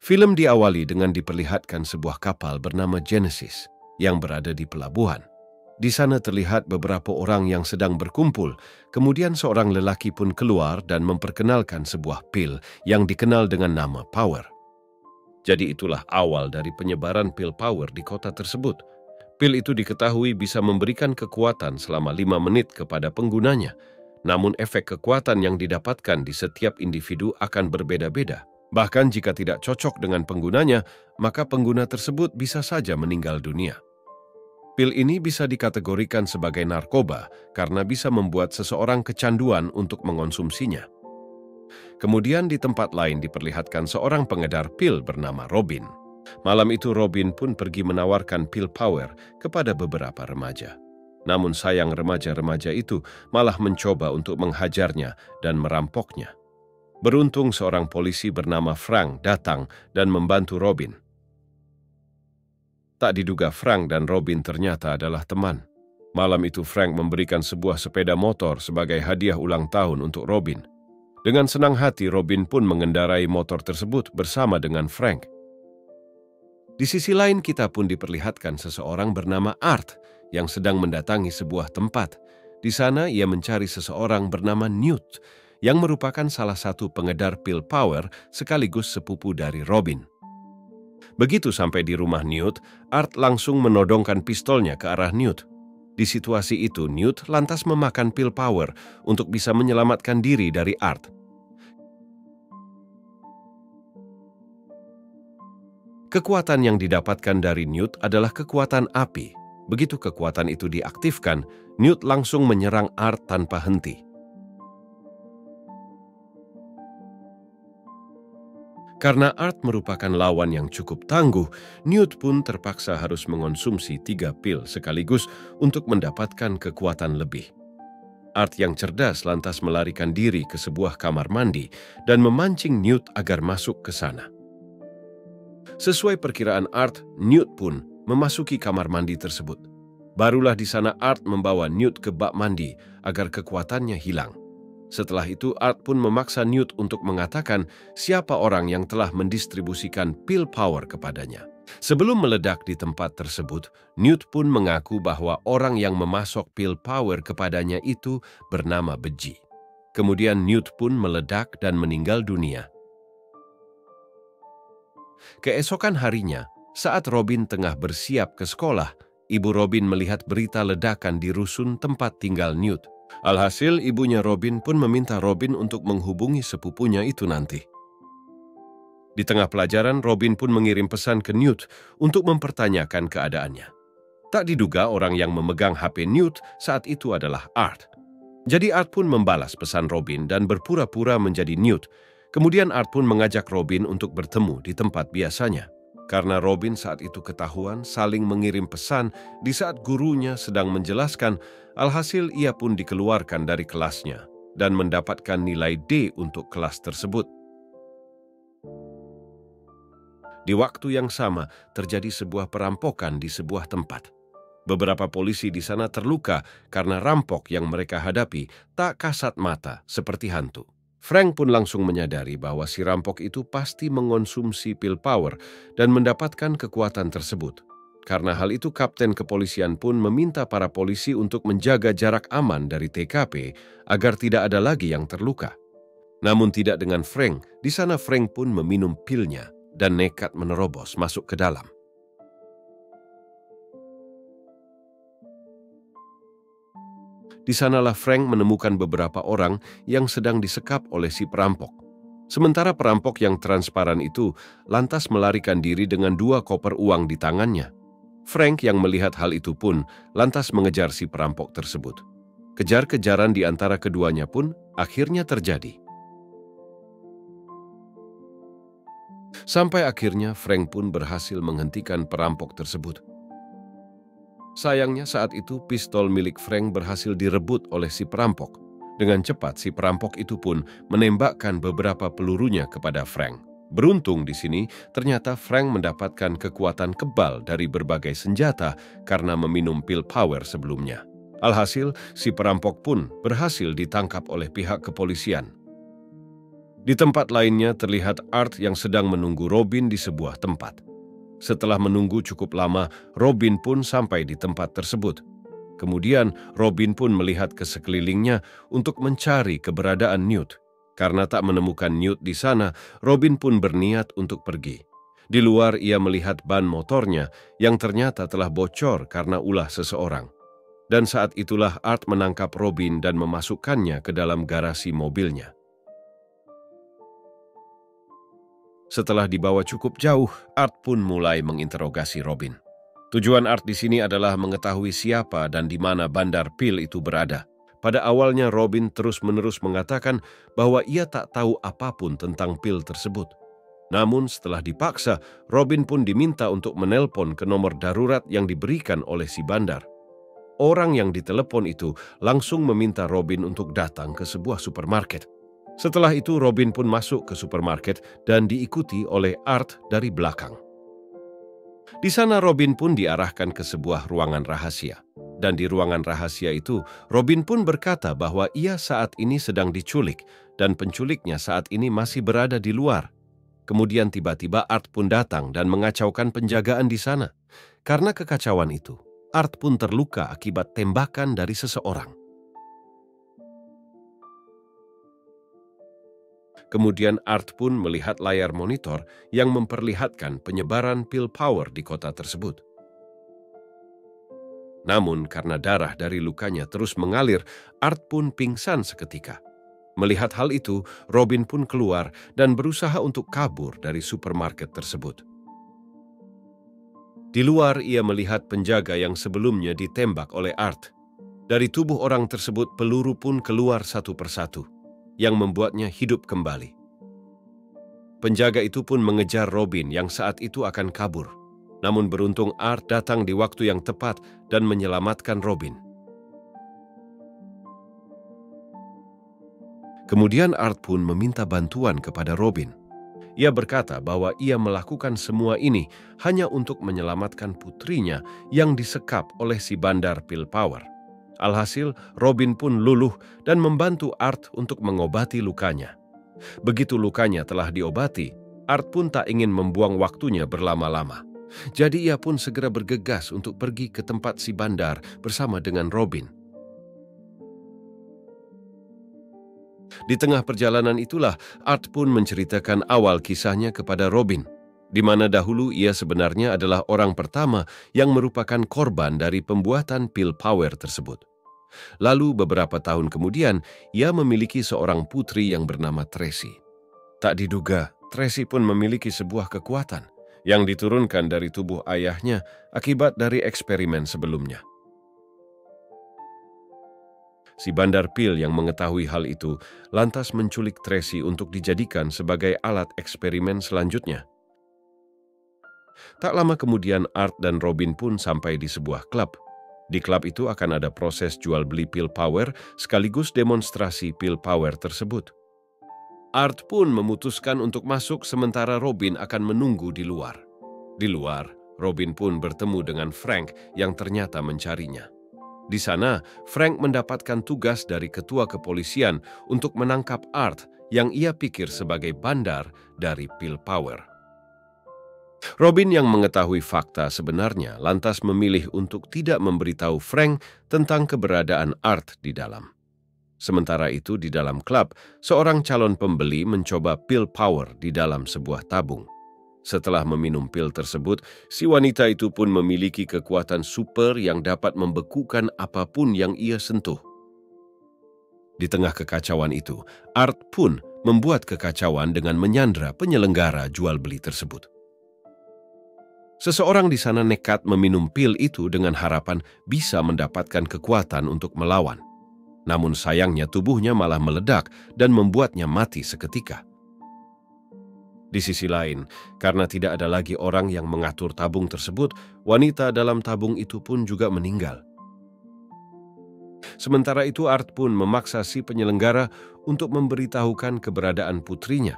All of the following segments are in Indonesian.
Film diawali dengan diperlihatkan sebuah kapal bernama Genesis yang berada di pelabuhan. Di sana terlihat beberapa orang yang sedang berkumpul, kemudian seorang lelaki pun keluar dan memperkenalkan sebuah pil yang dikenal dengan nama Power. Jadi itulah awal dari penyebaran pil Power di kota tersebut. Pil itu diketahui bisa memberikan kekuatan selama 5 menit kepada penggunanya, namun efek kekuatan yang didapatkan di setiap individu akan berbeda-beda. Bahkan jika tidak cocok dengan penggunanya, maka pengguna tersebut bisa saja meninggal dunia. Pil ini bisa dikategorikan sebagai narkoba karena bisa membuat seseorang kecanduan untuk mengonsumsinya. Kemudian di tempat lain diperlihatkan seorang pengedar pil bernama Robin. Malam itu Robin pun pergi menawarkan pil Power kepada beberapa remaja. Namun sayang remaja-remaja itu malah mencoba untuk menghajarnya dan merampoknya. Beruntung seorang polisi bernama Frank datang dan membantu Robin. Tak diduga Frank dan Robin ternyata adalah teman. Malam itu Frank memberikan sebuah sepeda motor sebagai hadiah ulang tahun untuk Robin. Dengan senang hati Robin pun mengendarai motor tersebut bersama dengan Frank. Di sisi lain kita pun diperlihatkan seseorang bernama Art yang sedang mendatangi sebuah tempat. Di sana ia mencari seseorang bernama Newt yang merupakan salah satu pengedar pil Power sekaligus sepupu dari Robin. Begitu sampai di rumah Newt, Art langsung menodongkan pistolnya ke arah Newt. Di situasi itu, Newt lantas memakan pil Power untuk bisa menyelamatkan diri dari Art. Kekuatan yang didapatkan dari Newt adalah kekuatan api. Begitu kekuatan itu diaktifkan, Newt langsung menyerang Art tanpa henti. Karena Art merupakan lawan yang cukup tangguh, Newt pun terpaksa harus mengonsumsi 3 pil sekaligus untuk mendapatkan kekuatan lebih. Art yang cerdas lantas melarikan diri ke sebuah kamar mandi dan memancing Newt agar masuk ke sana. Sesuai perkiraan Art, Newt pun memasuki kamar mandi tersebut. Barulah di sana Art membawa Newt ke bak mandi agar kekuatannya hilang. Setelah itu, Art pun memaksa Newt untuk mengatakan siapa orang yang telah mendistribusikan pil Power kepadanya. Sebelum meledak di tempat tersebut, Newt pun mengaku bahwa orang yang memasok pil Power kepadanya itu bernama Beji. Kemudian Newt pun meledak dan meninggal dunia. Keesokan harinya, saat Robin tengah bersiap ke sekolah, ibu Robin melihat berita ledakan di rusun tempat tinggal Newt. Alhasil, ibunya Robin pun meminta Robin untuk menghubungi sepupunya itu nanti. Di tengah pelajaran, Robin pun mengirim pesan ke Newt untuk mempertanyakan keadaannya. Tak diduga orang yang memegang HP Newt saat itu adalah Art. Jadi Art pun membalas pesan Robin dan berpura-pura menjadi Newt. Kemudian Art pun mengajak Robin untuk bertemu di tempat biasanya. Karena Robin saat itu ketahuan saling mengirim pesan di saat gurunya sedang menjelaskan, alhasil ia pun dikeluarkan dari kelasnya dan mendapatkan nilai D untuk kelas tersebut. Di waktu yang sama, terjadi sebuah perampokan di sebuah tempat. Beberapa polisi di sana terluka karena rampok yang mereka hadapi tak kasat mata seperti hantu. Frank pun langsung menyadari bahwa si rampok itu pasti mengonsumsi pil Power dan mendapatkan kekuatan tersebut. Karena hal itu, Kapten Kepolisian pun meminta para polisi untuk menjaga jarak aman dari TKP agar tidak ada lagi yang terluka. Namun tidak dengan Frank. Di sana Frank pun meminum pilnya dan nekat menerobos masuk ke dalam. Di sanalah Frank menemukan beberapa orang yang sedang disekap oleh si perampok. Sementara perampok yang transparan itu lantas melarikan diri dengan 2 koper uang di tangannya. Frank yang melihat hal itu pun lantas mengejar si perampok tersebut. Kejar-kejaran di antara keduanya pun akhirnya terjadi. Sampai akhirnya Frank pun berhasil menghentikan perampok tersebut. Sayangnya saat itu pistol milik Frank berhasil direbut oleh si perampok. Dengan cepat si perampok itu pun menembakkan beberapa pelurunya kepada Frank. Beruntung di sini ternyata Frank mendapatkan kekuatan kebal dari berbagai senjata karena meminum pil Power sebelumnya. Alhasil si perampok pun berhasil ditangkap oleh pihak kepolisian. Di tempat lainnya terlihat Art yang sedang menunggu Robin di sebuah tempat. Setelah menunggu cukup lama, Robin pun sampai di tempat tersebut. Kemudian, Robin pun melihat ke sekelilingnya untuk mencari keberadaan Newt. Karena tak menemukan Newt di sana, Robin pun berniat untuk pergi. Di luar, ia melihat ban motornya yang ternyata telah bocor karena ulah seseorang. Dan saat itulah Art menangkap Robin dan memasukkannya ke dalam garasi mobilnya. Setelah dibawa cukup jauh, Art pun mulai menginterogasi Robin. Tujuan Art di sini adalah mengetahui siapa dan di mana bandar pil itu berada. Pada awalnya Robin terus-menerus mengatakan bahwa ia tak tahu apapun tentang pil tersebut. Namun setelah dipaksa, Robin pun diminta untuk menelpon ke nomor darurat yang diberikan oleh si bandar. Orang yang ditelepon itu langsung meminta Robin untuk datang ke sebuah supermarket. Setelah itu Robin pun masuk ke supermarket dan diikuti oleh Art dari belakang. Di sana Robin pun diarahkan ke sebuah ruangan rahasia. Dan di ruangan rahasia itu, Robin pun berkata bahwa ia saat ini sedang diculik dan penculiknya saat ini masih berada di luar. Kemudian tiba-tiba Art pun datang dan mengacaukan penjagaan di sana. Karena kekacauan itu, Art pun terluka akibat tembakan dari seseorang. Kemudian Art pun melihat layar monitor yang memperlihatkan penyebaran pil power di kota tersebut. Namun karena darah dari lukanya terus mengalir, Art pun pingsan seketika. Melihat hal itu, Robin pun keluar dan berusaha untuk kabur dari supermarket tersebut. Di luar, ia melihat penjaga yang sebelumnya ditembak oleh Art. Dari tubuh orang tersebut, peluru pun keluar satu persatu, yang membuatnya hidup kembali. Penjaga itu pun mengejar Robin yang saat itu akan kabur. Namun beruntung Art datang di waktu yang tepat dan menyelamatkan Robin. Kemudian Art pun meminta bantuan kepada Robin. Ia berkata bahwa ia melakukan semua ini hanya untuk menyelamatkan putrinya yang disekap oleh si bandar pil power. Alhasil, Robin pun luluh dan membantu Art untuk mengobati lukanya. Begitu lukanya telah diobati, Art pun tak ingin membuang waktunya berlama-lama. Jadi ia pun segera bergegas untuk pergi ke tempat si bandar bersama dengan Robin. Di tengah perjalanan itulah, Art pun menceritakan awal kisahnya kepada Robin, di mana dahulu ia sebenarnya adalah orang pertama yang merupakan korban dari pembuatan pil power tersebut. Lalu beberapa tahun kemudian, ia memiliki seorang putri yang bernama Tracy. Tak diduga, Tracy pun memiliki sebuah kekuatan yang diturunkan dari tubuh ayahnya akibat dari eksperimen sebelumnya. Si bandar pil yang mengetahui hal itu lantas menculik Tracy untuk dijadikan sebagai alat eksperimen selanjutnya. Tak lama kemudian Art dan Robin pun sampai di sebuah klub. Di klub itu akan ada proses jual beli pil power sekaligus demonstrasi pil power tersebut. Art pun memutuskan untuk masuk sementara Robin akan menunggu di luar. Di luar, Robin pun bertemu dengan Frank yang ternyata mencarinya. Di sana, Frank mendapatkan tugas dari ketua kepolisian untuk menangkap Art yang ia pikir sebagai bandar dari pil power. Robin yang mengetahui fakta sebenarnya lantas memilih untuk tidak memberitahu Frank tentang keberadaan Art di dalam. Sementara itu di dalam klub, seorang calon pembeli mencoba pil power di dalam sebuah tabung. Setelah meminum pil tersebut, si wanita itu pun memiliki kekuatan super yang dapat membekukan apapun yang ia sentuh. Di tengah kekacauan itu, Art pun membuat kekacauan dengan menyandra penyelenggara jual beli tersebut. Seseorang di sana nekat meminum pil itu dengan harapan bisa mendapatkan kekuatan untuk melawan. Namun sayangnya tubuhnya malah meledak dan membuatnya mati seketika. Di sisi lain, karena tidak ada lagi orang yang mengatur tabung tersebut, wanita dalam tabung itu pun juga meninggal. Sementara itu Art pun memaksa si penyelenggara untuk memberitahukan keberadaan putrinya.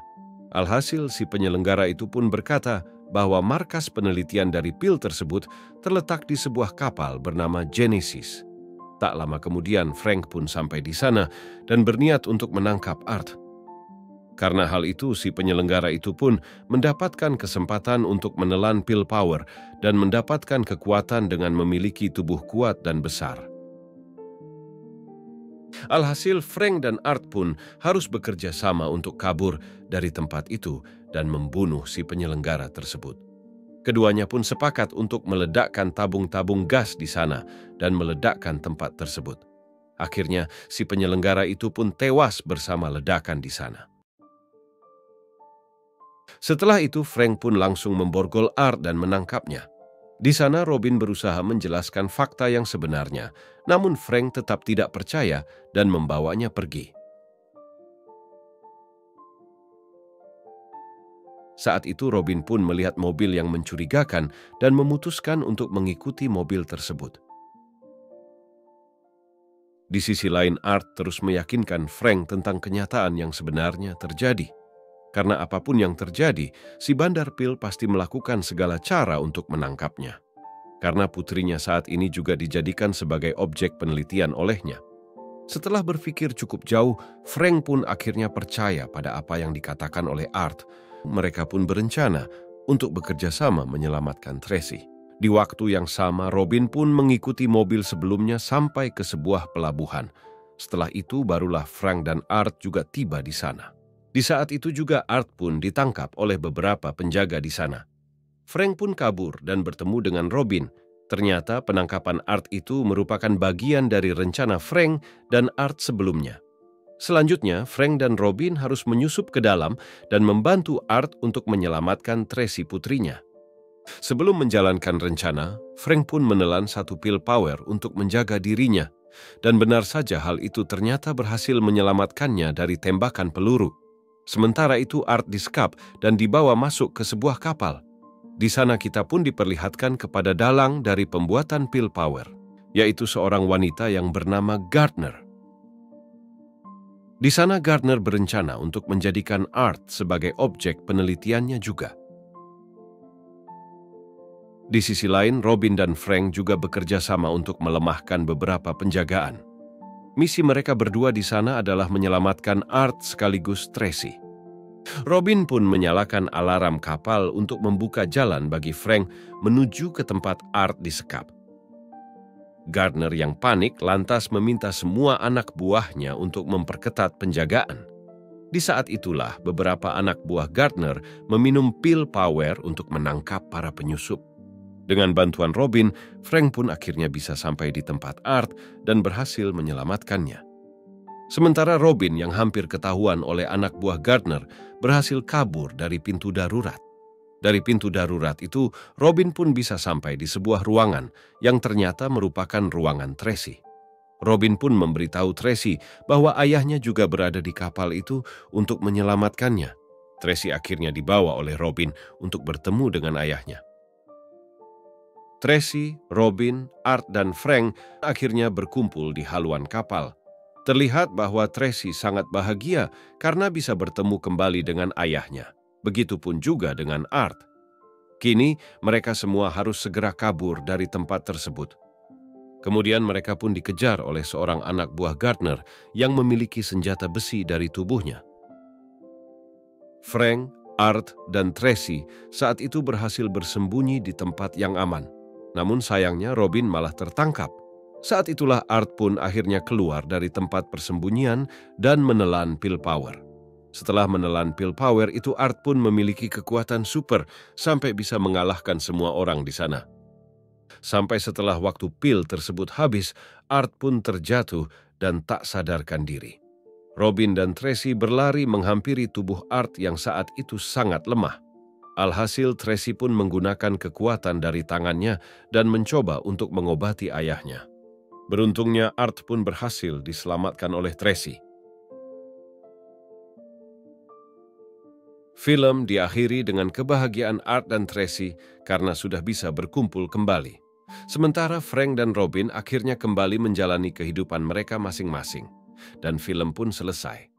Alhasil si penyelenggara itu pun berkata bahwa markas penelitian dari pil tersebut terletak di sebuah kapal bernama Genesis. Tak lama kemudian Frank pun sampai di sana dan berniat untuk menangkap Art. Karena hal itu, si penyelenggara itu pun mendapatkan kesempatan untuk menelan pil power dan mendapatkan kekuatan dengan memiliki tubuh kuat dan besar. Alhasil, Frank dan Art pun harus bekerja sama untuk kabur dari tempat itu dan membunuh si penyelenggara tersebut. Keduanya pun sepakat untuk meledakkan tabung-tabung gas di sana dan meledakkan tempat tersebut. Akhirnya, si penyelenggara itu pun tewas bersama ledakan di sana. Setelah itu, Frank pun langsung memborgol Art dan menangkapnya. Di sana, Robin berusaha menjelaskan fakta yang sebenarnya, namun Frank tetap tidak percaya dan membawanya pergi. Saat itu, Robin pun melihat mobil yang mencurigakan dan memutuskan untuk mengikuti mobil tersebut. Di sisi lain, Art terus meyakinkan Frank tentang kenyataan yang sebenarnya terjadi. Karena apapun yang terjadi, si bandar pil pasti melakukan segala cara untuk menangkapnya. Karena putrinya saat ini juga dijadikan sebagai objek penelitian olehnya. Setelah berpikir cukup jauh, Frank pun akhirnya percaya pada apa yang dikatakan oleh Art. Mereka pun berencana untuk bekerja sama menyelamatkan Tracy. Di waktu yang sama, Robin pun mengikuti mobil sebelumnya sampai ke sebuah pelabuhan. Setelah itu, barulah Frank dan Art juga tiba di sana. Di saat itu juga Art pun ditangkap oleh beberapa penjaga di sana. Frank pun kabur dan bertemu dengan Robin. Ternyata penangkapan Art itu merupakan bagian dari rencana Frank dan Art sebelumnya. Selanjutnya, Frank dan Robin harus menyusup ke dalam dan membantu Art untuk menyelamatkan Tracy putrinya. Sebelum menjalankan rencana, Frank pun menelan satu pil power untuk menjaga dirinya. Dan benar saja hal itu ternyata berhasil menyelamatkannya dari tembakan peluru. Sementara itu, Art disekap dan dibawa masuk ke sebuah kapal. Di sana kita pun diperlihatkan kepada dalang dari pembuatan pil power, yaitu seorang wanita yang bernama Gardner. Di sana Gardner berencana untuk menjadikan Art sebagai objek penelitiannya juga. Di sisi lain, Robin dan Frank juga bekerja sama untuk melemahkan beberapa penjagaan. Misi mereka berdua di sana adalah menyelamatkan Art sekaligus Tracy. Robin pun menyalakan alarm kapal untuk membuka jalan bagi Frank menuju ke tempat Art disekap. Gardner yang panik lantas meminta semua anak buahnya untuk memperketat penjagaan. Di saat itulah beberapa anak buah Gardner meminum pil power untuk menangkap para penyusup. Dengan bantuan Robin, Frank pun akhirnya bisa sampai di tempat Art dan berhasil menyelamatkannya. Sementara Robin yang hampir ketahuan oleh anak buah Gardner berhasil kabur dari pintu darurat. Dari pintu darurat itu, Robin pun bisa sampai di sebuah ruangan yang ternyata merupakan ruangan Tracy. Robin pun memberitahu Tracy bahwa ayahnya juga berada di kapal itu untuk menyelamatkannya. Tracy akhirnya dibawa oleh Robin untuk bertemu dengan ayahnya. Tracy, Robin, Art, dan Frank akhirnya berkumpul di haluan kapal. Terlihat bahwa Tracy sangat bahagia karena bisa bertemu kembali dengan ayahnya. Begitupun juga dengan Art. Kini, mereka semua harus segera kabur dari tempat tersebut. Kemudian mereka pun dikejar oleh seorang anak buah Gardner yang memiliki senjata besi dari tubuhnya. Frank, Art, dan Tracy saat itu berhasil bersembunyi di tempat yang aman. Namun sayangnya Robin malah tertangkap. Saat itulah Art pun akhirnya keluar dari tempat persembunyian dan menelan pil power. Setelah menelan pil power itu, Art pun memiliki kekuatan super sampai bisa mengalahkan semua orang di sana. Sampai setelah waktu pil tersebut habis, Art pun terjatuh dan tak sadarkan diri. Robin dan Tracy berlari menghampiri tubuh Art yang saat itu sangat lemah. Alhasil Tracy pun menggunakan kekuatan dari tangannya dan mencoba untuk mengobati ayahnya. Beruntungnya Art pun berhasil diselamatkan oleh Tracy. Film diakhiri dengan kebahagiaan Art dan Tracy karena sudah bisa berkumpul kembali. Sementara Frank dan Robin akhirnya kembali menjalani kehidupan mereka masing-masing. Dan film pun selesai.